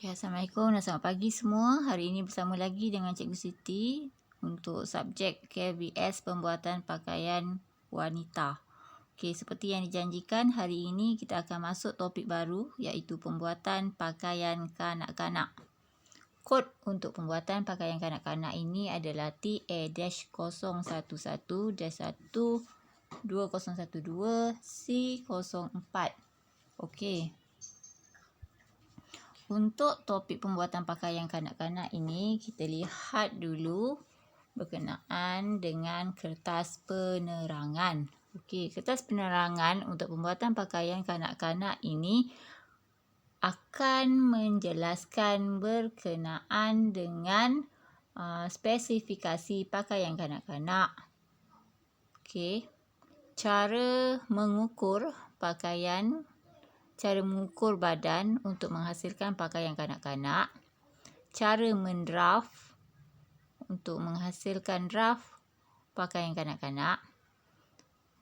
Okay, Assalamualaikum dan selamat pagi semua. Hari ini bersama lagi dengan Cikgu Siti untuk subjek KBS Pembuatan Pakaian Wanita. Okay, seperti yang dijanjikan, hari ini kita akan masuk topik baru iaitu pembuatan pakaian kanak-kanak. Kod untuk pembuatan pakaian kanak-kanak ini adalah TA-11-11212C04. Okey. Untuk topik pembuatan pakaian kanak-kanak ini, kita lihat dulu berkenaan dengan kertas penerangan. Okey, kertas penerangan untuk pembuatan pakaian kanak-kanak ini akan menjelaskan berkenaan dengan spesifikasi pakaian kanak-kanak. Okey, cara mengukur pakaian, cara mengukur badan untuk menghasilkan pakaian kanak-kanak, cara mendraft untuk menghasilkan draft pakaian kanak-kanak,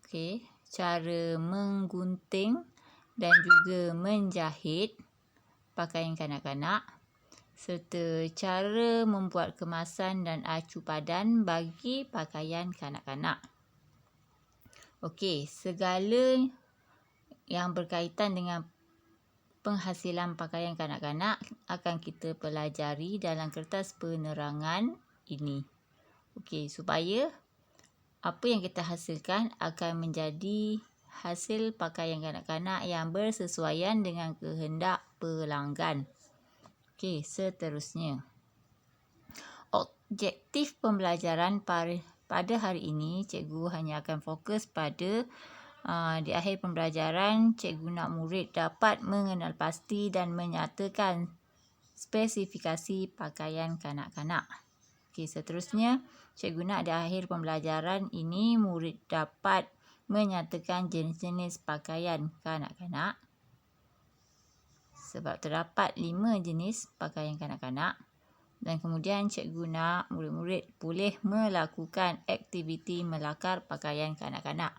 okey, cara menggunting dan juga menjahit pakaian kanak-kanak, serta cara membuat kemasan dan acu padan bagi pakaian kanak-kanak. Okey, segala yang berkaitan dengan penghasilan pakaian kanak-kanak akan kita pelajari dalam kertas penerangan ini. Okey, supaya apa yang kita hasilkan akan menjadi hasil pakaian kanak-kanak yang bersesuaian dengan kehendak pelanggan. Okey, seterusnya. Objektif pembelajaran pada hari ini, cikgu hanya akan fokus pada di akhir pembelajaran, cikgu nak murid dapat mengenal pasti dan menyatakan spesifikasi pakaian kanak-kanak. Okey, seterusnya, cikgu nak di akhir pembelajaran ini, murid dapat menyatakan jenis-jenis pakaian kanak-kanak. Sebab terdapat 5 jenis pakaian kanak-kanak. Dan kemudian cikgu nak murid-murid boleh melakukan aktiviti melakar pakaian kanak-kanak.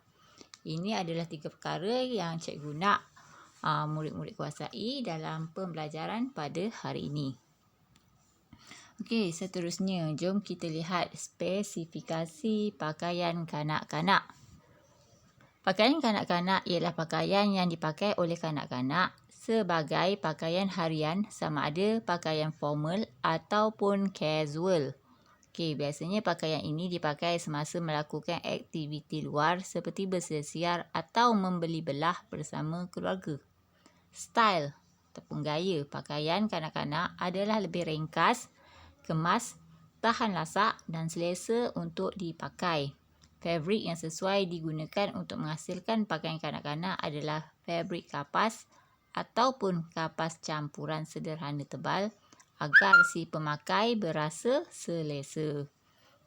Ini adalah 3 perkara yang cikgu nak murid-murid kuasai dalam pembelajaran pada hari ini. Okey, seterusnya jom kita lihat spesifikasi pakaian kanak-kanak. Pakaian kanak-kanak ialah pakaian yang dipakai oleh kanak-kanak sebagai pakaian harian, sama ada pakaian formal ataupun casual. Okey, biasanya pakaian ini dipakai semasa melakukan aktiviti luar seperti bersesiar atau membeli belah bersama keluarga. Style ataupun gaya pakaian kanak-kanak adalah lebih ringkas, kemas, tahan lasak dan selesa untuk dipakai. Fabrik yang sesuai digunakan untuk menghasilkan pakaian kanak-kanak adalah fabrik kapas ataupun kapas campuran sederhana tebal agar si pemakai berasa selesa.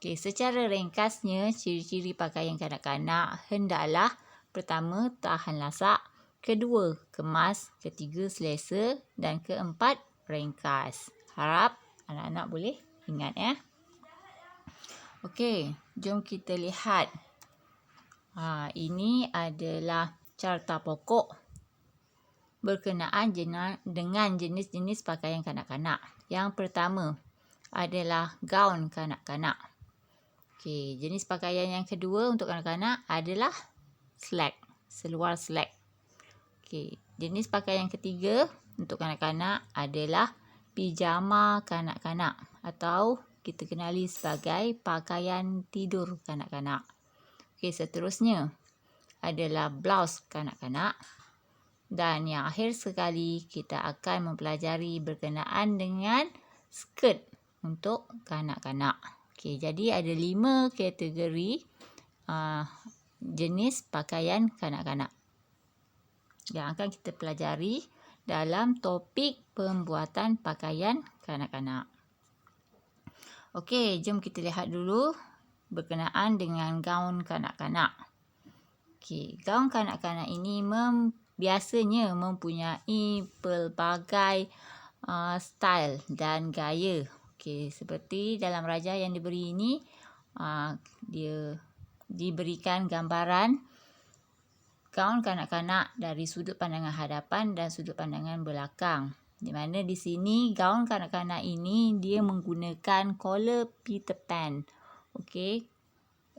Okey, secara ringkasnya, ciri-ciri pakaian kanak-kanak hendaklah pertama, tahan lasak, kedua, kemas, ketiga, selesa dan keempat, ringkas. Harap anak-anak boleh ingat ya. Okey, jom kita lihat. Ini adalah carta pokok berkenaan dengan jenis-jenis pakaian kanak-kanak. Yang pertama adalah gaun kanak-kanak. Okey, jenis pakaian yang kedua untuk kanak-kanak adalah slack, seluar slack. Okey, jenis pakaian yang ketiga untuk kanak-kanak adalah pijama kanak-kanak atau kita kenali sebagai pakaian tidur kanak-kanak. Okey, seterusnya adalah blouse kanak-kanak. Dan yang akhir sekali, kita akan mempelajari berkenaan dengan skirt untuk kanak-kanak. Okey, jadi ada 5 kategori jenis pakaian kanak-kanak yang akan kita pelajari dalam topik pembuatan pakaian kanak-kanak. Okey, jom kita lihat dulu berkenaan dengan gaun kanak-kanak. Okey, gaun kanak-kanak ini biasanya mempunyai pelbagai style dan gaya. Okey, seperti dalam rajah yang diberi ini, dia diberikan gambaran gaun kanak-kanak dari sudut pandangan hadapan dan sudut pandangan belakang. Di mana di sini gaun kanak-kanak ini dia menggunakan collar Peter Pan. Okey.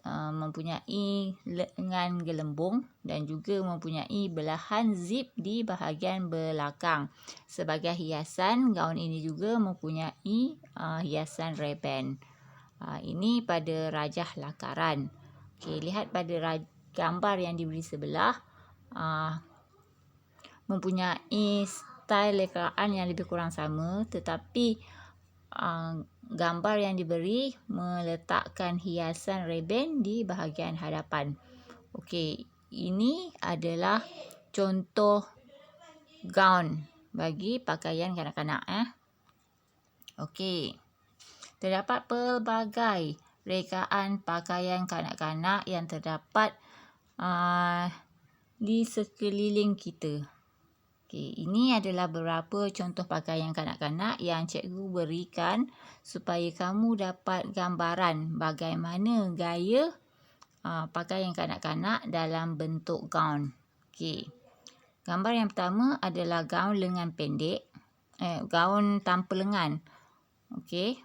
Mempunyai lengan gelembung dan juga mempunyai belahan zip di bahagian belakang. Sebagai hiasan, gaun ini juga mempunyai hiasan reband. Ini pada rajah lakaran. Okey, lihat pada gambar yang diberi sebelah, mempunyai style lekaan yang lebih kurang sama, tetapi gambar yang diberi meletakkan hiasan reband di bahagian hadapan. Okey, ini adalah contoh gaun bagi pakaian kanak-kanak. Okey, terdapat pelbagai rekaan pakaian kanak-kanak yang terdapat di sekeliling kita. Okey, ini adalah beberapa contoh pakaian kanak-kanak yang cikgu berikan supaya kamu dapat gambaran bagaimana gaya pakaian kanak-kanak dalam bentuk gaun. Okey. Gambar yang pertama adalah gaun lengan pendek, gaun tanpa lengan. Okey.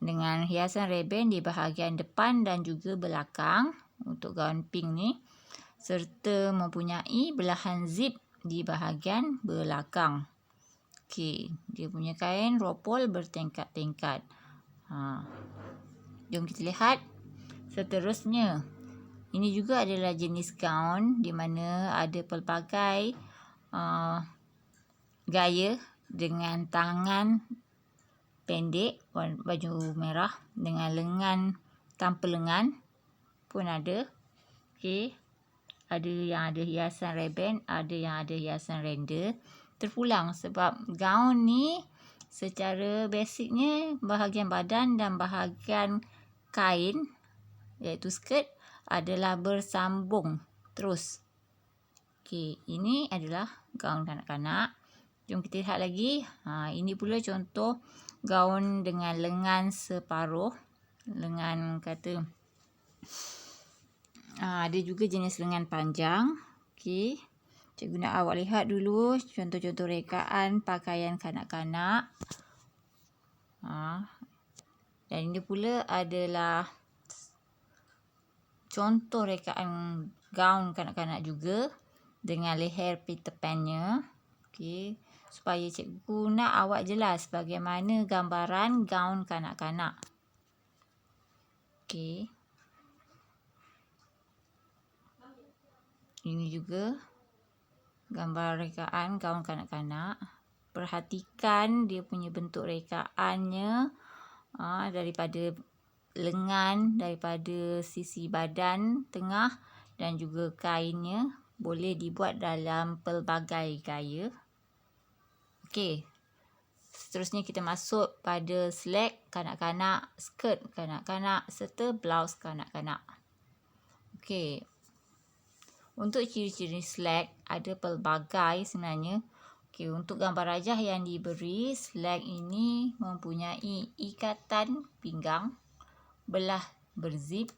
Dengan hiasan reband di bahagian depan dan juga belakang untuk gaun pink ni, serta mempunyai belahan zip di bahagian belakang. Okey, dia punya kain ropol bertingkat-tingkat. Jom kita lihat seterusnya. Ini juga adalah jenis gaun di mana ada pelbagai gaya dengan tangan pendek, baju merah dengan lengan tanpa lengan pun ada. Okey. Ada yang ada hiasan reband, ada yang ada hiasan render. Terpulang sebab gaun ni secara basicnya bahagian badan dan bahagian kain iaitu skirt adalah bersambung terus. Okey, ini adalah gaun kanak-kanak. Jom kita lihat lagi. Ini pula contoh gaun dengan lengan separuh. Lengan kata ada juga jenis lengan panjang. Okey. Cikgu nak awak lihat dulu contoh-contoh rekaan pakaian kanak-kanak. Dan ini pula adalah contoh rekaan gaun kanak-kanak juga dengan leher Peter Pan-nya. Okey. Supaya cikgu nak awak jelas bagaimana gambaran gaun kanak-kanak. Okey. Ini juga gambar rekaan gaun kanak-kanak. Perhatikan dia punya bentuk rekaannya daripada lengan, daripada sisi badan tengah dan juga kainnya boleh dibuat dalam pelbagai gaya. Okey. Seterusnya kita masuk pada slack kanak-kanak, skirt kanak-kanak serta blouse kanak-kanak. Okey. Untuk ciri-ciri slack ada pelbagai sebenarnya. Okey, untuk gambar rajah yang diberi, slack ini mempunyai ikatan pinggang, belah berzip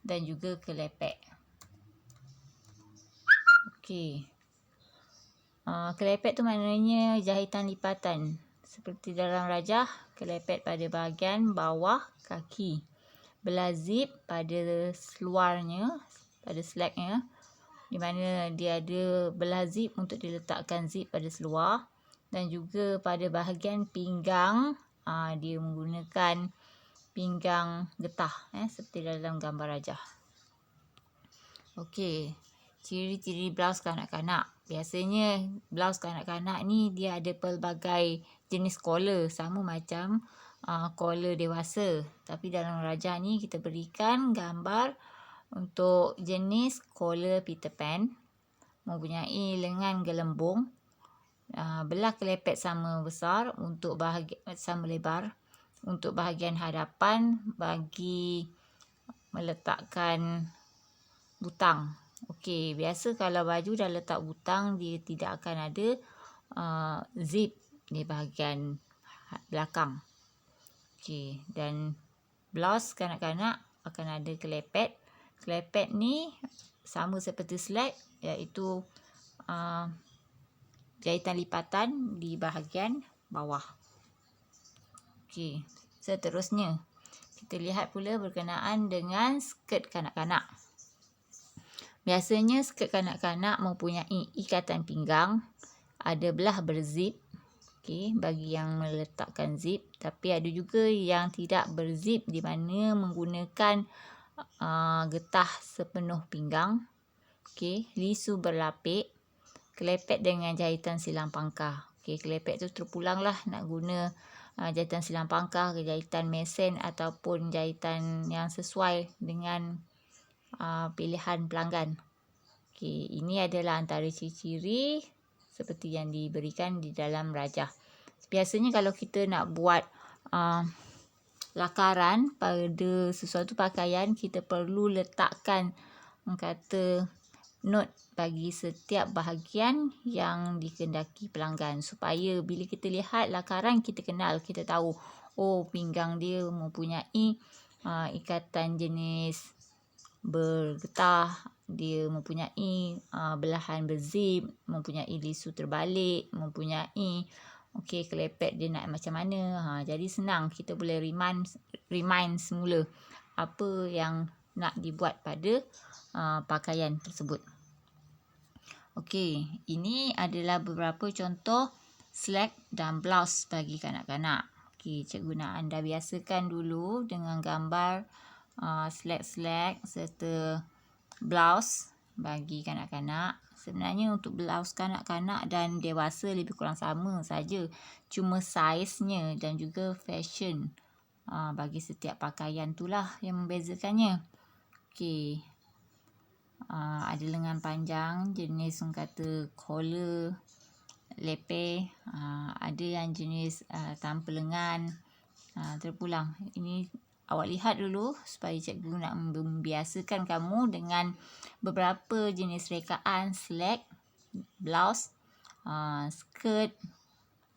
dan juga kelepek. Okey. Kelepek tu maknanya jahitan lipatan. Seperti dalam rajah, kelepek pada bahagian bawah kaki. Belah zip pada seluarnya, pada slacknya. Di mana dia ada belah zip untuk diletakkan zip pada seluar. Dan juga pada bahagian pinggang, dia menggunakan pinggang getah seperti dalam gambar rajah. Okey, ciri-ciri blouse kanak-kanak. Biasanya blouse kanak-kanak ni dia ada pelbagai jenis collar, sama macam collar dewasa. Tapi dalam rajah ni kita berikan gambar untuk jenis collar Peter Pan, mempunyai lengan gelembung, belah kelepek sama besar untuk sama lebar untuk bahagian hadapan bagi meletakkan butang. Okey, biasa kalau baju dah letak butang dia tidak akan ada zip di bahagian belakang. Okey, dan blouse kanak-kanak akan ada kelepek. Kelepek ni sama seperti slack iaitu jahitan lipatan di bahagian bawah. Okey, seterusnya kita lihat pula berkenaan dengan skirt kanak-kanak. Biasanya skirt kanak-kanak mempunyai ikatan pinggang, ada belah berzip. Okey, bagi yang meletakkan zip, tapi ada juga yang tidak berzip di mana menggunakan getah sepenuh pinggang. Okey, lisu berlapik, kelepek dengan jahitan silang pangkah. Okey, kelepek tu terpulanglah nak guna jahitan silang pangkah ke jahitan mesin ataupun jahitan yang sesuai dengan pilihan pelanggan. Okey, ini adalah antara ciri-ciri seperti yang diberikan di dalam rajah. Biasanya kalau kita nak buat lakaran pada sesuatu pakaian, kita perlu letakkan kata note bagi setiap bahagian yang dikehendaki pelanggan, supaya bila kita lihat lakaran, kita kenal, kita tahu, oh, pinggang dia mempunyai ikatan jenis bergetah, dia mempunyai belahan berzip, mempunyai lisu terbalik, mempunyai kelepek dia nak macam mana. Jadi senang, kita boleh remind semula apa yang nak dibuat pada pakaian tersebut. Okey, ini adalah beberapa contoh slack dan blouse bagi kanak-kanak. Okey, cikgu nak anda biasakan dulu dengan gambar slack serta blouse bagi kanak-kanak. Sebenarnya untuk blouse kanak-kanak dan dewasa lebih kurang sama saja. Cuma saiznya dan juga fashion bagi setiap pakaian itulah yang membezakannya. Okey. Ada lengan panjang jenis orang kata collar, leper. Ada yang jenis tanpa lengan, terpulang. Ini awak lihat dulu supaya cikgu nak membiasakan kamu dengan beberapa jenis rekaan slack, blouse, skirt.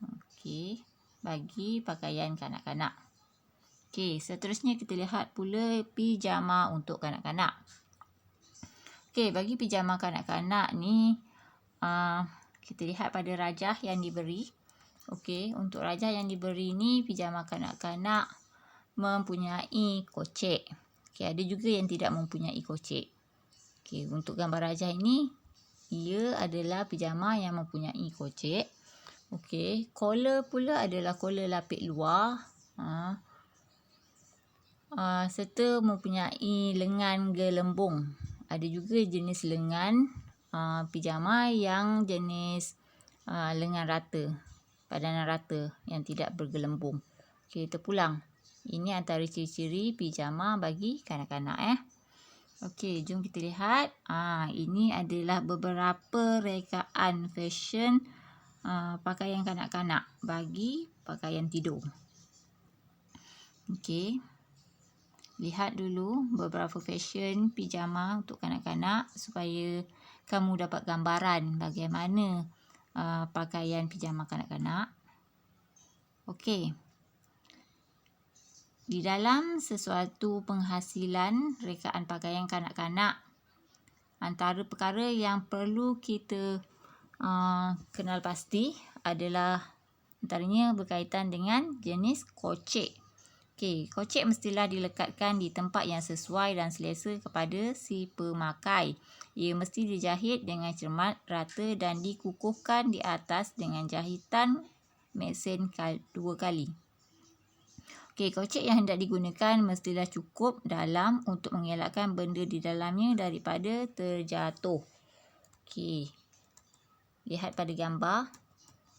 Okey, bagi pakaian kanak-kanak. Okey, seterusnya kita lihat pula pijama untuk kanak-kanak. Okey, bagi pijama kanak-kanak ni kita lihat pada rajah yang diberi. Okey, untuk rajah yang diberi ni pijama kanak-kanak mempunyai kocek. Okey, ada juga yang tidak mempunyai kocek. Okey, untuk gambar rajah ini, ia adalah pijama yang mempunyai kocek. Okey, collar pula adalah collar lapik luar. Serta mempunyai lengan gelembung. Ada juga jenis lengan pijama yang jenis lengan rata, padanan rata yang tidak bergelembung. Okey, terpulang. Ini antara ciri-ciri pijama bagi kanak-kanak. Okey, jom kita lihat. Ini adalah beberapa rekaan fashion pakaian kanak-kanak bagi pakaian tidur. Okey. Lihat dulu beberapa fashion pijama untuk kanak-kanak supaya kamu dapat gambaran bagaimana pakaian pijama kanak-kanak. Okey. Di dalam sesuatu penghasilan rekaan pakaian kanak-kanak, antara perkara yang perlu kita kenal pasti adalah antaranya berkaitan dengan jenis kocek. Okey, kocek mestilah dilekatkan di tempat yang sesuai dan selesa kepada si pemakai. Ia mesti dijahit dengan cermat, rata dan dikukuhkan di atas dengan jahitan mesin 2 kali. Okey, kocek yang hendak digunakan mestilah cukup dalam untuk mengelakkan benda di dalamnya daripada terjatuh. Okey, lihat pada gambar.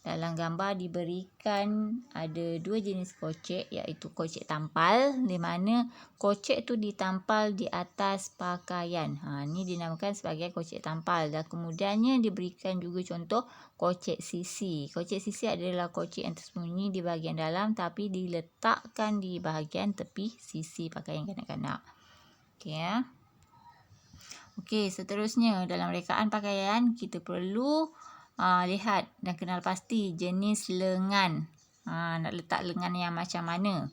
Dalam gambar diberikan ada 2 jenis kocek, iaitu kocek tampal, di mana kocek tu ditampal di atas pakaian. Ini dinamakan sebagai kocek tampal. Dan kemudiannya diberikan juga contoh kocek sisi. Kocek sisi adalah kocek yang tersembunyi di bahagian dalam tapi diletakkan di bahagian tepi sisi pakaian kanak-kanak. Okey, Okey, seterusnya dalam rekaan pakaian kita perlu lihat dan kenal pasti jenis lengan. Nak letak lengan yang macam mana.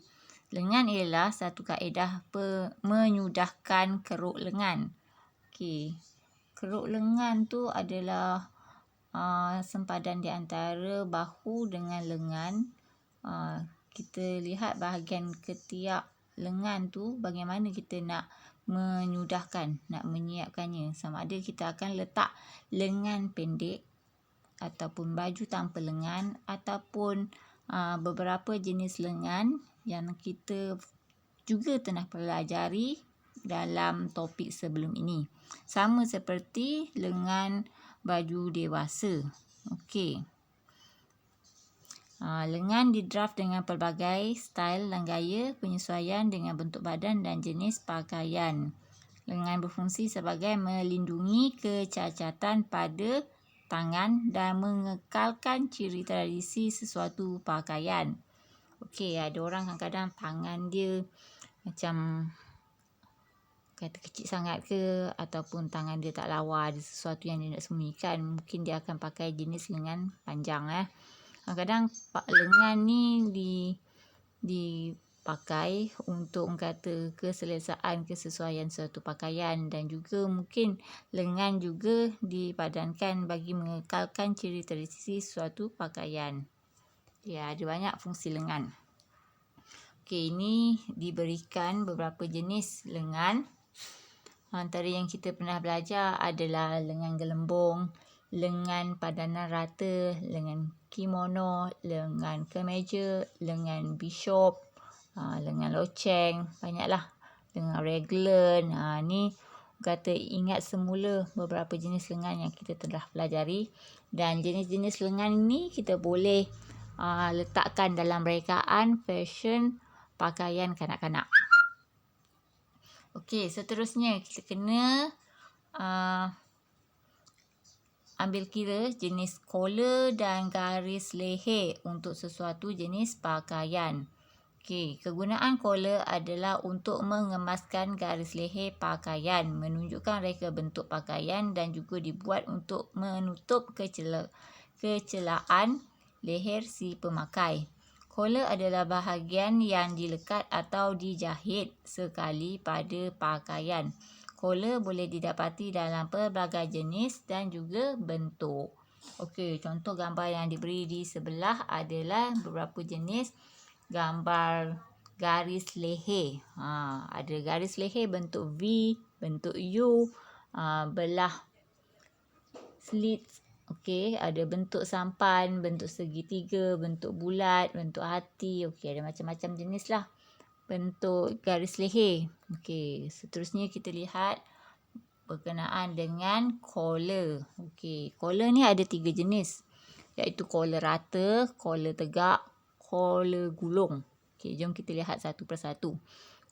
Lengan ialah satu kaedah menyudahkan keruk lengan. Okey, keruk lengan tu adalah sempadan di antara bahu dengan lengan. Kita lihat bahagian ketiak lengan tu bagaimana kita nak menyudahkan, nak menyiapkannya. Sama ada kita akan letak lengan pendek ataupun baju tanpa lengan, ataupun beberapa jenis lengan yang kita juga telah pelajari dalam topik sebelum ini. Sama seperti lengan baju dewasa. Okey. Lengan didraft dengan pelbagai style dan gaya penyesuaian dengan bentuk badan dan jenis pakaian. Lengan berfungsi sebagai melindungi kecacatan pada tangan dan mengekalkan ciri tradisi sesuatu pakaian. Okey, ada orang kadang-kadang tangan dia macam kata kecil sangat ke, ataupun tangan dia tak lawa, ada sesuatu yang dia nak sembunyikan, mungkin dia akan pakai jenis lengan panjang. Kadang lengan ni dipakai untuk kata keselesaan, kesesuaian suatu pakaian, dan juga mungkin lengan juga dipadankan bagi mengekalkan ciri tradisi suatu pakaian. Ya, ada banyak fungsi lengan. Okey, ini diberikan beberapa jenis lengan. Antara yang kita pernah belajar adalah lengan gelembung, lengan padanan rata, lengan kimono, lengan kemeja, lengan bishop, lengan loceng, banyaklah. Lengan raglan. Ni kata ingat semula beberapa jenis lengan yang kita telah pelajari. Dan jenis-jenis lengan ni kita boleh letakkan dalam rekaan fashion pakaian kanak-kanak. Okey, seterusnya kita kena ambil kira jenis collar dan garis leher untuk sesuatu jenis pakaian. Okey, kegunaan collar adalah untuk mengemaskan garis leher pakaian, menunjukkan reka bentuk pakaian, dan juga dibuat untuk menutup kecelaan leher si pemakai. Collar adalah bahagian yang dilekat atau dijahit sekali pada pakaian. Collar boleh didapati dalam pelbagai jenis dan juga bentuk. Okey, contoh gambar yang diberi di sebelah adalah beberapa jenis gambar garis leher. Ada garis leher bentuk V, bentuk U, belah slits. Okey, ada bentuk sampan, bentuk segitiga, bentuk bulat, bentuk hati. Okey, ada macam-macam jenis lah bentuk garis leher. Okey, seterusnya kita lihat berkenaan dengan collar. Okey, collar ni ada 3 jenis, iaitu collar rata, collar tegak, collar gulung. Okey, jom kita lihat satu persatu.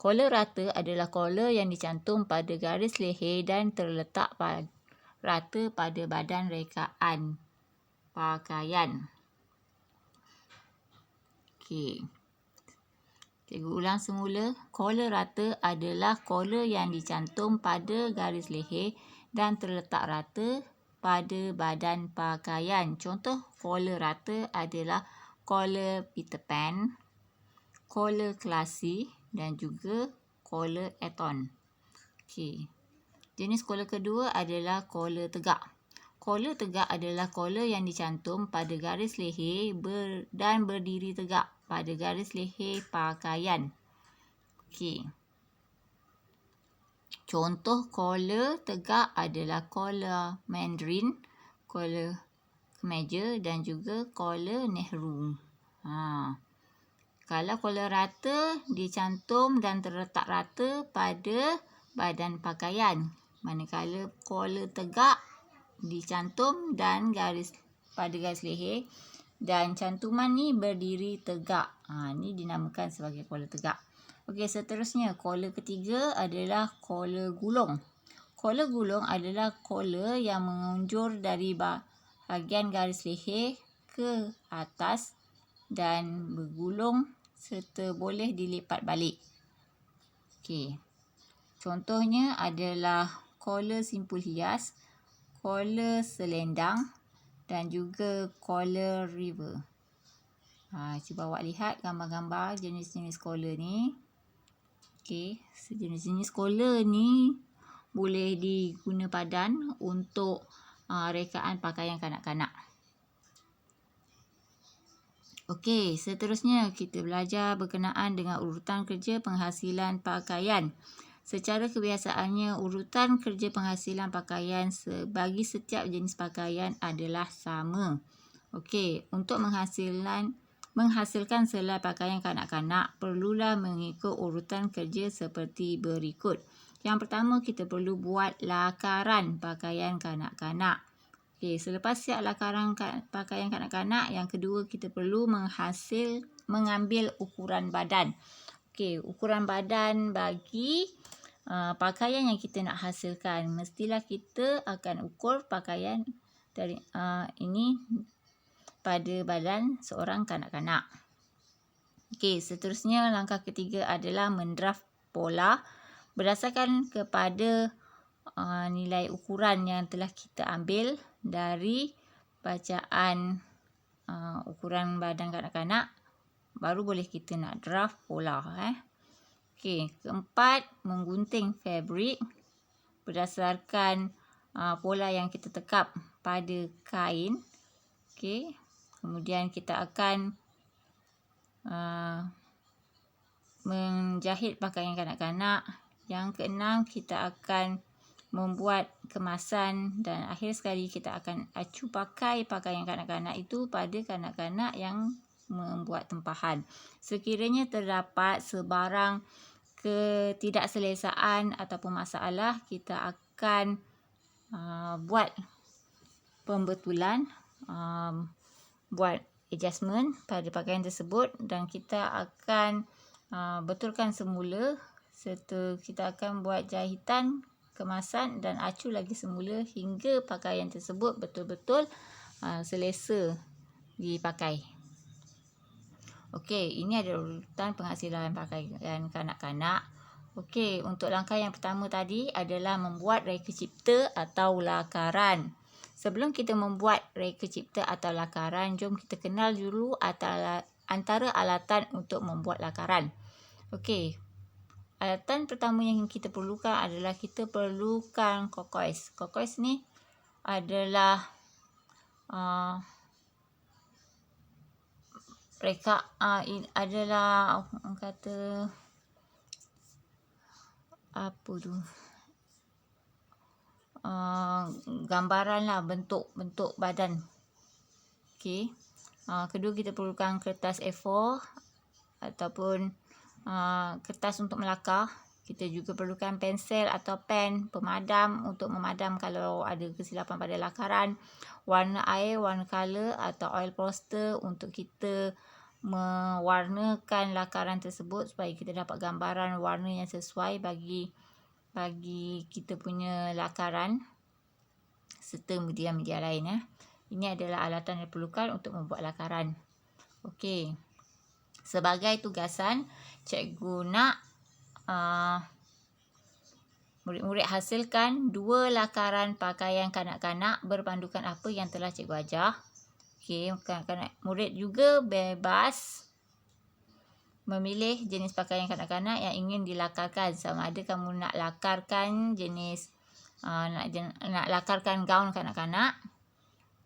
Collar rata adalah collar yang dicantum pada garis leher dan terletak rata pada badan rekaan pakaian. Okey. Cikgu ulang semula. Collar rata adalah collar yang dicantum pada garis leher dan terletak rata pada badan pakaian. Contoh collar rata adalah collar Peter Pan, collar classy dan juga collar Eton. Okey. Jenis collar kedua adalah collar tegak. Collar tegak adalah collar yang dicantum pada garis leher dan berdiri tegak pada garis leher pakaian. Okey. Contoh collar tegak adalah collar Mandarin, collar kemeja dan juga collar Nehru. Kalau collar rata dicantum dan terletak rata pada badan pakaian. Manakala collar tegak dicantum dan pada garis leher dan cantuman ni berdiri tegak. Ni dinamakan sebagai collar tegak. Okey, seterusnya collar ketiga adalah collar gulung. Collar gulung adalah collar yang mengunjur dari bahagian garis leher ke atas dan bergulung serta boleh dilipat balik. Okey. Contohnya adalah collar simpul hias, collar selendang dan juga collar river. Cuba awak lihat gambar-gambar jenis-jenis collar ni. Okey, sejenis-jenis collar ni boleh diguna padan untuk rekaan pakaian kanak-kanak. Okey, seterusnya kita belajar berkenaan dengan urutan kerja penghasilan pakaian. Secara kebiasaannya, urutan kerja penghasilan pakaian bagi setiap jenis pakaian adalah sama. Okey, untuk menghasilkan selai pakaian kanak-kanak, perlulah mengikut urutan kerja seperti berikut. Yang pertama, kita perlu buat lakaran pakaian kanak-kanak. Okey, selepas siap lakaran pakaian kanak-kanak, yang kedua kita perlu mengambil ukuran badan. Okey, ukuran badan bagi pakaian yang kita nak hasilkan. Mestilah kita akan ukur pakaian dari ini pada badan seorang kanak-kanak. Okey, seterusnya langkah ketiga adalah mendraft pola berdasarkan kepada nilai ukuran yang telah kita ambil dari bacaan ukuran badan kanak-kanak, baru boleh kita nak draft pola. Okey, keempat, menggunting fabrik berdasarkan pola yang kita tekap pada kain. Okey, kemudian kita akan menjahit pakaian kanak-kanak. Yang keenam, kita akan membuat kemasan dan akhir sekali kita akan acu pakai pakaian kanak-kanak itu pada kanak-kanak yang membuat tempahan. Sekiranya terdapat sebarang ketidakselesaan ataupun masalah, kita akan buat pembetulan, buat adjustment pada pakaian tersebut dan kita akan betulkan semula serta kita akan buat jahitan, kemasan dan acu lagi semula hingga pakaian tersebut betul-betul selesa dipakai. Okey, ini adalah urutan penghasilan pakaian kanak-kanak. Okey, untuk langkah yang pertama tadi adalah membuat reka cipta atau lakaran. Sebelum kita membuat reka cipta atau lakaran, jom kita kenal dulu antara alatan untuk membuat lakaran. Okey, alatan pertama yang kita perlukan adalah kita perlukan kokois. Kokois ni adalah adalah orang kata apa tu, gambaran lah, bentuk badan. Okey, kedua kita perlukan kertas A4 ataupun kertas untuk melakar. Kita juga perlukan pensel atau pen pemadam untuk memadam kalau ada kesilapan pada lakaran, warna air, warna color atau oil poster untuk kita mewarnakan lakaran tersebut supaya kita dapat gambaran warna yang sesuai bagi kita punya lakaran serta media-media lain. Ini adalah alatan yang diperlukan untuk membuat lakaran. Okey, sebagai tugasan, cikgu nak murid-murid hasilkan 2 lakaran pakaian kanak-kanak berpandukan apa yang telah cikgu ajar. Okey, kanak-kanak murid juga bebas memilih jenis pakaian kanak-kanak yang ingin dilakarkan. Sama ada kamu nak lakarkan jenis nak lakarkan gaun kanak-kanak,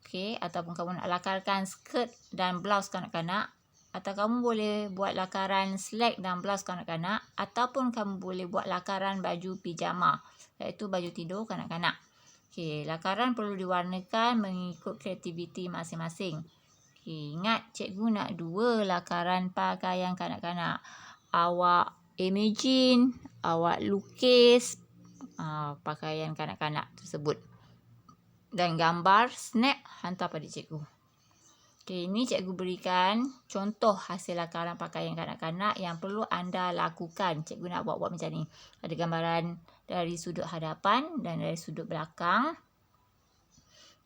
okey, ataupun kamu nak lakarkan skirt dan blouse kanak-kanak, atau kamu boleh buat lakaran slack dan blouse kanak-kanak, ataupun kamu boleh buat lakaran baju pijama, iaitu baju tidur kanak-kanak. Okey, lakaran perlu diwarnakan mengikut kreativiti masing-masing. Okey, ingat cikgu nak 2 lakaran pakaian kanak-kanak. Awak imagine, awak lukis pakaian kanak-kanak tersebut. Dan gambar, snap, hantar pada cikgu. Okey, ini cikgu berikan contoh hasil lakaran pakaian kanak-kanak yang perlu anda lakukan. Cikgu nak buat macam ni. Ada gambaran dari sudut hadapan dan dari sudut belakang.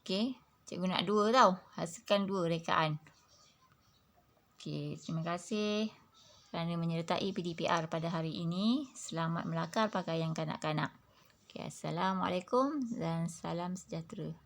Okey, cikgu nak 2 tau. Hasilkan 2 rekaan. Okey, terima kasih kerana menyertai PDPR pada hari ini. Selamat melakar pakaian kanak-kanak. Okey, Assalamualaikum dan salam sejahtera.